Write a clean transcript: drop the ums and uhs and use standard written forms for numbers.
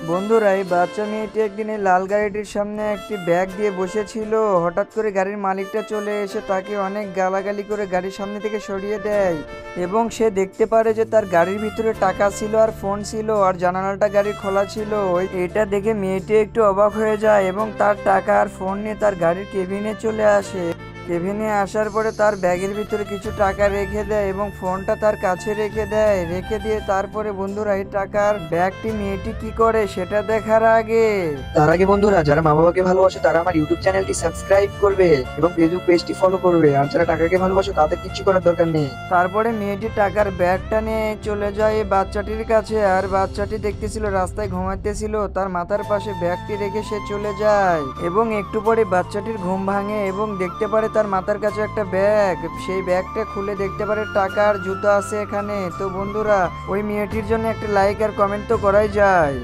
বন্ধুরা, এই বাচ্চা মেয়েটি একদিন এই লাল গাড়িটির সামনে একটি ব্যাগ দিয়ে বসেছিল। হঠাৎ করে গাড়ির মালিকটা চলে এসে তাকে অনেক গালাগালি করে গাড়ির সামনে থেকে সরিয়ে দেয় এবং সে দেখতে পারে যে তার গাড়ির ভিতরে টাকা ছিল আর ফোন ছিল আর জানালাটা গাড়ির খোলা ছিল। এটা দেখে মেয়েটি একটু অবাক হয়ে যায় এবং তার টাকা আর ফোন নিয়ে তার গাড়ির কেবিনে চলে আসে। কেবিনে আসার পরে তার ব্যাগের ভিতরে কিছু টাকা রেখে দেয় এবং ফোনটা তার কাছে রেখে দিয়ে তারপরে বন্ধুরা এই টাকার ব্যাগটি মেয়েটি কি করে সেটা দেখার আগে তার আগে বন্ধুরা, যারা মা বাবাকে ভালোবাসে তারা আমার ইউটিউব চ্যানেলটি সাবস্ক্রাইব করবে এবং ফেসবুক পেজটি ফলো করবে। আর যারা টাকাকে ভালোবাসে তাদের কিছু করার দরকার নেই। তারপরে মেয়েটি টাকার ব্যাগটা নিয়ে চলে যায় এই বাচ্চাটির কাছে। আর বাচ্চাটি দেখতেছিল রাস্তায় ঘুমাতেছিল, তার মাথার পাশে ব্যাগটি রেখে সে চলে যায় এবং একটু পরে বাচ্চাটির ঘুম ভাঙে এবং দেখতে পারে তার মাথার কাছে একটা ব্যাগ। সেই ব্যাগটা খুলে দেখতে পারে টাকার জুতো আছে এখানে। তো বন্ধুরা, ওই মেয়েটির জন্য একটা লাইক আর কমেন্ট তো করাই যায়।